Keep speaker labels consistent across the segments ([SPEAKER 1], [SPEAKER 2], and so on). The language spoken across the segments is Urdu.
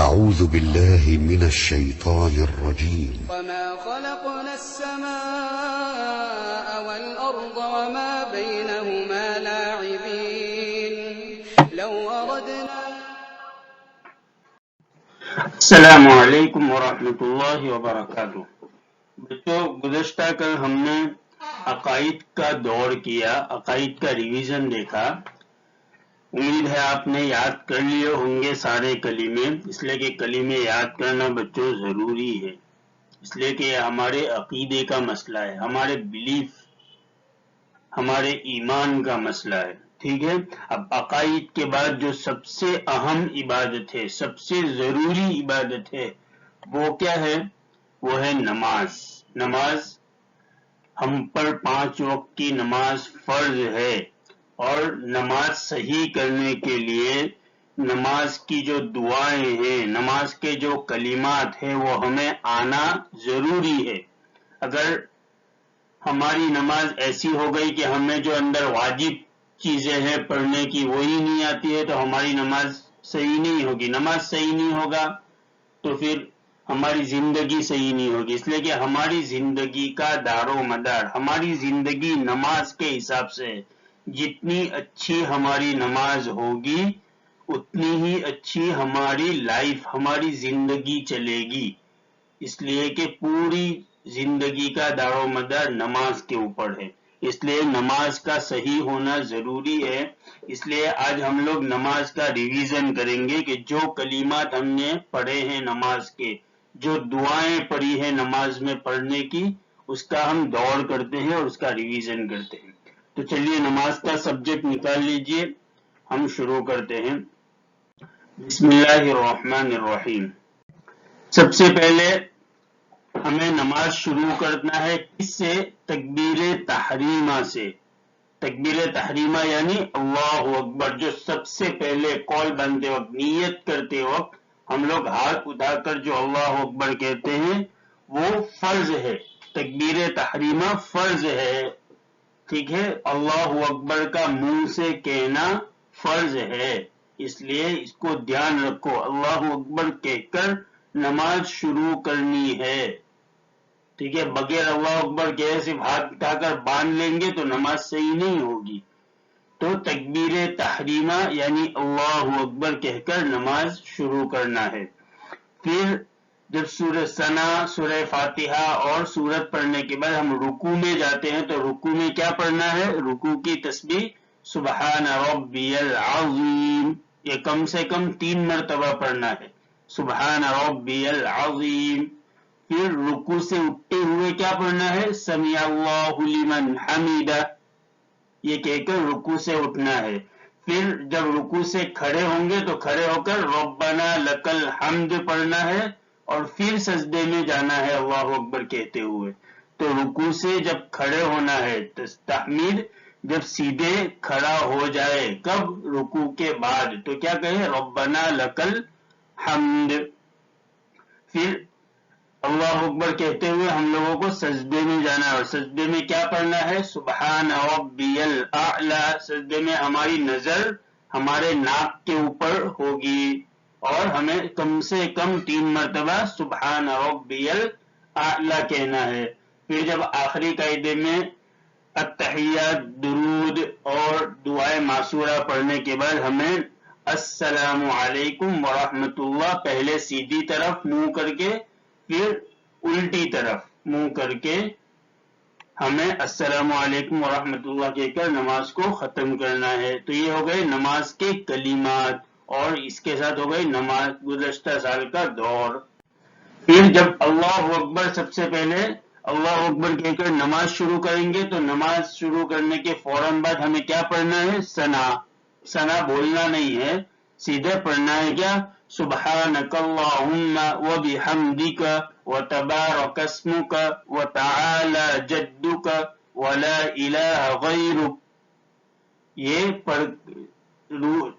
[SPEAKER 1] أعوذ بالله من الشيطان الرجيم.
[SPEAKER 2] وما خلقنا السماء والأرض وما بينهما لاعبين لو أردنا.
[SPEAKER 3] السلام علیکم ورحمۃ اللہ وبرکاتہ. بچوں، گزشتہ کل ہم نے عقائد کا دور کیا، عقائد کا ریویژن دیکھا. امید ہے آپ نے یاد کر لیے ہوں گے سارے کلمے، اس لیے کہ کلمے یاد کرنا بچوں ضروری ہے، اس لیے کہ ہمارے عقیدے کا مسئلہ ہے، ہمارے بلیف، ہمارے ایمان کا مسئلہ ہے. ٹھیک ہے. اب عقائد کے بعد جو سب سے اہم عبادت ہے، سب سے ضروری عبادت ہے، وہ کیا ہے؟ وہ ہے نماز. نماز ہم پر 5 وقت کی نماز فرض ہے، اور نماز صحیح کرنے کے لیے نماز کی جو دعائیں ہیں، نماز کے جو کلمات ہیں، وہ ہمیں آنا ضروری ہے. اگر ہماری نماز ایسی ہو گئی کہ ہمیں جو اندر واجب چیزیں ہیں پڑھنے کی وہی نہیں آتی ہے، تو ہماری نماز صحیح نہیں ہوگی. نماز صحیح نہیں ہوگا تو پھر ہماری زندگی صحیح نہیں ہوگی، اس لیے کہ ہماری زندگی کا دار و مدار، ہماری زندگی نماز کے حساب سے ہے. جتنی اچھی ہماری نماز ہوگی اتنی ہی اچھی ہماری لائف، ہماری زندگی چلے گی، اس لیے کہ پوری زندگی کا دار و مدار نماز کے اوپر ہے. اس لیے نماز کا صحیح ہونا ضروری ہے. اس لیے آج ہم لوگ نماز کا ریویژن کریں گے کہ جو کلمات ہم نے پڑھے ہیں نماز کے، جو دعائیں پڑھی ہیں نماز میں پڑھنے کی، اس کا ہم دور کرتے ہیں اور اس کا ریویژن کرتے ہیں. تو چلیے نماز کا سبجیکٹ نکال لیجئے، ہم شروع کرتے ہیں. بسم اللہ الرحمن الرحیم. سب سے پہلے ہمیں نماز شروع کرنا ہے کس سے؟ تکبیر تحریمہ سے. تکبیر تحریمہ یعنی اللہ اکبر. جو سب سے پہلے قول بنتے وقت، نیت کرتے وقت ہم لوگ ہاتھ اٹھا کر جو اللہ اکبر کہتے ہیں وہ فرض ہے. تکبیر تحریمہ فرض ہے. ٹھیک ہے. اللہ اکبر کا منہ سے کہنا فرض ہے، اس لیے اس کو دھیان رکھو. اللہ اکبر کہہ کر نماز شروع کرنی ہے. ٹھیک ہے. بغیر اللہ اکبر کہے صرف ہاتھ اٹھا کر باندھ لیں گے تو نماز صحیح نہیں ہوگی. تو تکبیر تحریمہ یعنی اللہ اکبر کہہ کر نماز شروع کرنا ہے. پھر جب سورہ ثنا، سورہ فاتحہ اور سورت پڑھنے کے بعد ہم رکوع میں جاتے ہیں تو رکوع میں کیا پڑھنا ہے؟ رکوع کی تسبیح سبحان ربی العظیم، یہ کم سے کم 3 مرتبہ پڑھنا ہے. سبحان ربی العظیم. پھر رکوع سے اٹھتے ہوئے کیا پڑھنا ہے؟ سمیع اللہ لمن حمیدہ، یہ کہہ کر رکوع سے اٹھنا ہے. پھر جب رکوع سے کھڑے ہوں گے تو کھڑے ہو کر ربنا لک الحمد پڑھنا ہے، اور پھر سجدے میں جانا ہے اللہ اکبر کہتے ہوئے. تو رکوع سے جب کھڑے ہونا ہے تحمید جب سیدھے کھڑا ہو جائے، کب؟ رکوع کے بعد. تو کیا کہیں؟ ربنا لک الحمد. پھر اللہ اکبر کہتے ہوئے ہم لوگوں کو سجدے میں جانا ہے، اور سجدے میں کیا پڑھنا ہے؟ سبحان ربی الاعلی. سجدے میں ہماری نظر ہمارے ناک کے اوپر ہوگی، اور ہمیں کم سے کم 3 مرتبہ سبحان ربی الاعلی کہنا ہے. پھر جب آخری قاعدے میں التحیات، درود اور دعائے معصورہ پڑھنے کے بعد ہمیں السلام علیکم ورحمۃ اللہ، پہلے سیدھی طرف منہ کر کے پھر الٹی طرف منہ کر کے ہمیں السلام علیکم ورحمۃ اللہ کہہ کر نماز کو ختم کرنا ہے. تو یہ ہو گئے نماز کے کلمات، اور اس کے ساتھ ہو گئی نماز گزشتہ سال کا دور. پھر جب اللہ اکبر سب سے پہلے اللہ اکبر کہہ کر نماز شروع کریں گے تو نماز شروع کرنے کے فوراً بعد ہمیں کیا پڑھنا ہے؟ ثنا. ثنا بولنا نہیں ہے، سیدھے پڑھنا ہے. کیا؟ سبحانک اللہم وبحمدک وتبارک اسمک وتعالی جدک ولا الہ غیرک. یہ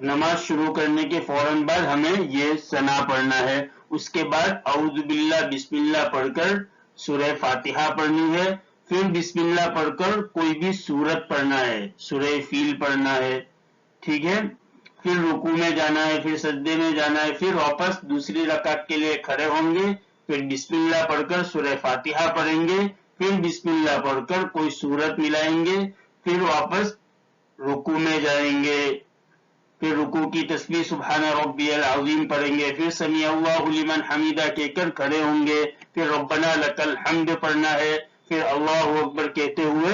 [SPEAKER 3] نماز شروع کرنے کے فوراً بعد ہمیں یہ ثنا پڑھنا ہے. اس کے بعد اعوذ باللہ بسم اللہ پڑھ کر سورہ فاتحہ پڑھنی ہے. پھر بسم اللہ پڑھ کر کوئی بھی سورت پڑھنا ہے، سورہ فیل پڑھنا ہے. ٹھیک ہے. پھر رکوع میں جانا ہے، پھر سجدے میں جانا ہے، پھر واپس دوسری رکعت کے لیے کھڑے ہوں گے، پھر بسم اللہ پڑھ کر سورہ فاتحہ پڑھیں گے، پھر بسم اللہ پڑھ کر کوئی سورت ملائیں گے، پھر واپس رکوع میں جائیں گے، پھر رکوع کی تسبیح سبحان ربی العظیم پڑھیں گے، پھر سمیع اللہ لمن حمیدہ کہہ کر کھڑے ہوں گے، پھر ربنا لک الحمد پڑھنا ہے، پھر اللہ اکبر کہتے ہوئے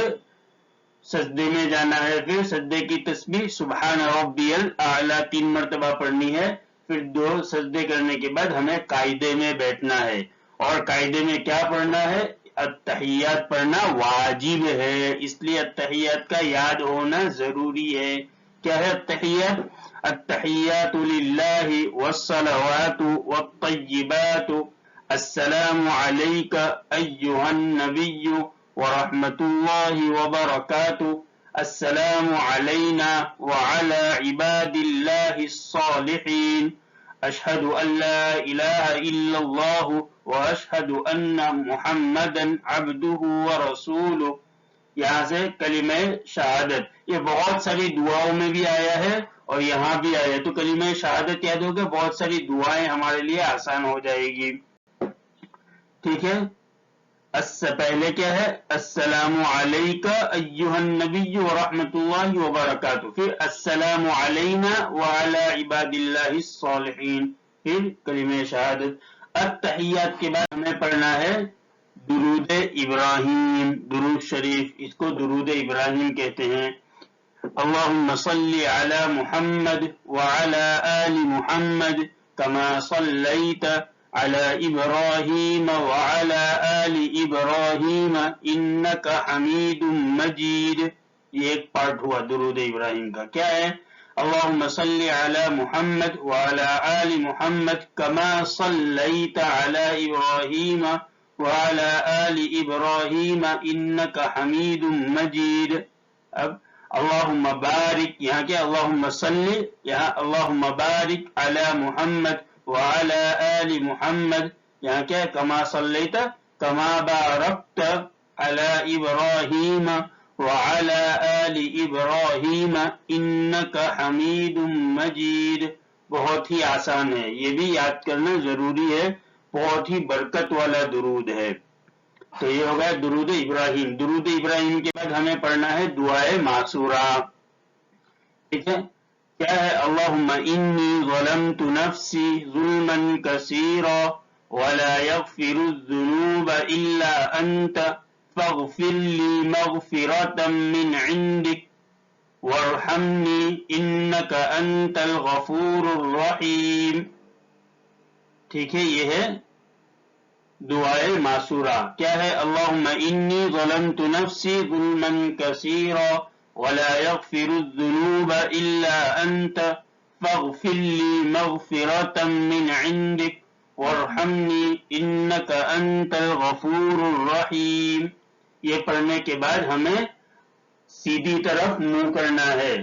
[SPEAKER 3] سجدے میں جانا ہے، پھر سجدے کی تسبیح سبحان ربی الاعلی 3 مرتبہ پڑھنی ہے، پھر 2 سجدے کرنے کے بعد ہمیں قاعدے میں بیٹھنا ہے، اور قاعدے میں کیا پڑھنا ہے؟ التحیات پڑھنا واجب ہے، اس لیے التحیات کا یاد ہونا ضروری ہے۔ کیا ہے التحیات؟ التحیات للہ والصلوات والطیبات السلام علیک ایہا النبی ورحمۃ اللہ وبرکاتہ السلام علینا وعلی عباد اللہ الصالحین اشہد ان لا الہ الا اللہ واشہد ان محمدا عبدہ ورسولہ۔ یہاں سے کلمہ شہادت یہ بہت ساری دعاؤں میں بھی آیا ہے اور یہاں بھی آیا ہے، تو کلمہ شہادت یاد ہوگا، بہت ساری دعائیں ہمارے لیے آسان ہو جائے گی۔ ٹھیک ہے، پہلے کیا ہے؟ السلام علیکہ ایہا النبی ورحمۃ اللہ وبرکاتہ، پھر السلام علینا وعلی عباد اللہ الصالحین، پھر کلمہ شہادت۔ التحیات کے بعد ہمیں پڑھنا ہے درود ابراہیم، درود شریف، اس کو درود ابراہیم کہتے ہیں۔ اللہم صلی علی محمد وعلی آل محمد کما صلیت علی ابراہیم وعلی آل ابراہیم انک حمید مجید۔ یہ ایک پارٹ ہوا درود ابراہیم کا، کیا ہے؟ اللہم صلی علی محمد وعلی آل محمد کما صلیت علی ابراہیم وعلی آل ابراہیم انک حمید مجید۔ اب اللہم بارک، یہاں کیا؟ اللہم صلی، یہاں اللہم بارک علی محمد وعلی آل محمد، یہاں کیا ہے؟ کما صلیت، کما بارکت علی ابراہیم وعلی آل ابراہیم انک حمید مجید۔ بہت ہی آسان ہے، یہ بھی یاد کرنا ضروری ہے، بہت ہی برکت والا درود ہے۔ تو یہ ہوگا درود ابراہیم۔ درود ابراہیم کے بعد ہمیں پڑھنا ہے دعائے معصورہ۔ ٹھیک ہے، کیا ہے؟ اللہم انی ظلمت نفسی ظلما کثیرا ولا یغفر الذنوب الا انت فاغفر لی مغفرة من عندک وارحمنی انک انت الغفور الرحیم۔ ٹھیک ہے، یہ ہے دعائے معصورہ۔ کیا ہے؟ اللہم انی ظلمت نفسی ظلما کثیرا ولا یغفر الذنوب الا انت فاغفر لی مغفرة من عندک وارحمنی انک انت الغفور الرحیم۔ یہ پڑھنے کے بعد ہمیں سیدھی طرف منہ کرنا ہے،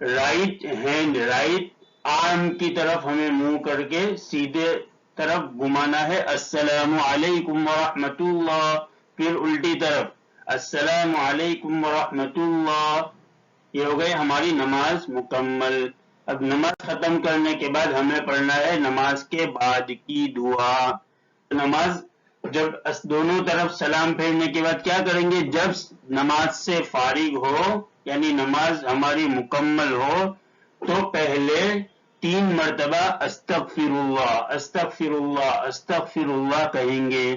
[SPEAKER 3] رائٹ ہینڈ، رائٹ آرم کی طرف ہمیں منہ کر کے سیدھے طرف گھمانا ہے، السلام علیکم ورحمۃ اللہ، پھر الٹی طرف السلام علیکم ورحمۃ اللہ۔ یہ ہو گئی ہماری نماز مکمل۔ اب نماز ختم کرنے کے بعد ہمیں پڑھنا ہے نماز کے بعد کی دعا۔ نماز جب دونوں طرف سلام پھیرنے کے بعد کیا کریں گے؟ جب نماز سے فارغ ہو، یعنی نماز ہماری مکمل ہو، تو پہلے 3 مرتبہ استغفر اللہ استغفر اللہ استغفر اللہ کہیں گے،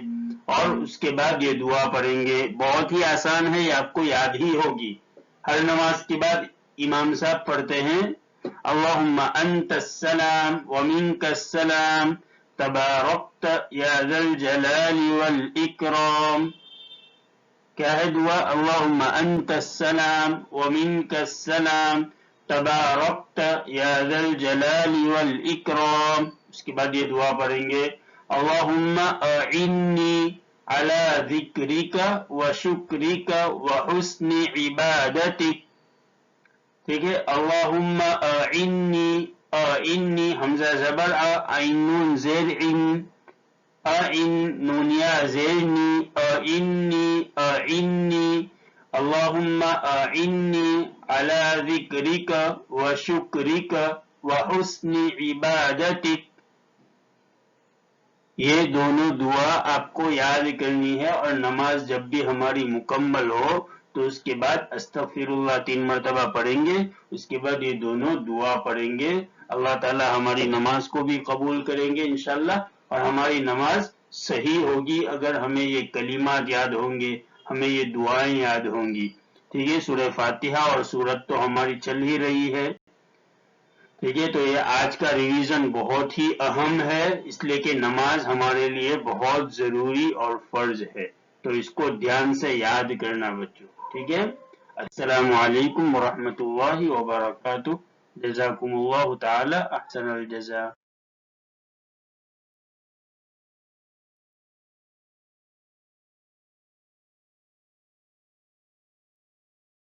[SPEAKER 3] اور اس کے بعد یہ دعا پڑھیں گے۔ بہت ہی آسان ہے، یہ آپ کو یاد ہی ہوگی۔ ہر نماز کے بعد امام صاحب پڑھتے ہیں اللہم انت السلام ومنک السلام تبارکت یا ذا الجلال والاکرام۔ کیا ہے دعا؟ اللہم انت السلام ومنک السلام تبارکت یا ذا الجلال والاکرام۔ اس کے بعد یہ دعا پڑھیں گے اللہم اعنی علی ذکرک وشکرک وحسن عبادتک۔ ٹھیک ہے، اللہم اعنی، اعنی حمزہ زبر عین نون زیر عین، اعن نون یا زیر نی، اعنی اعنی اللہم اعنی علی ذکرک و شکرک و حسن عبادتک. یہ دونوں دعا آپ کو یاد کرنی ہے، اور نماز جب بھی ہماری مکمل ہو تو اس کے بعد استغفر اللہ 3 مرتبہ پڑھیں گے، اس کے بعد یہ دونوں دعا پڑھیں گے. اللہ تعالی ہماری نماز کو بھی قبول کریں گے انشاءاللہ، اور ہماری نماز صحیح ہوگی اگر ہمیں یہ کلمات یاد ہوں گے، ہمیں یہ دعائیں یاد ہوں گی. ٹھیک ہے، سورہ فاتحہ اور سورت تو ہماری چل ہی رہی ہے. ٹھیک ہے، تو یہ آج کا ریویژن بہت ہی اہم ہے، اس لیے کہ نماز ہمارے لیے بہت ضروری اور فرض ہے، تو اس کو دھیان سے یاد کرنا بچوں. ٹھیک ہے، السلام علیکم ورحمۃ اللہ وبرکاتہ. جزاکم اللہ تعالی احسن الجزاء.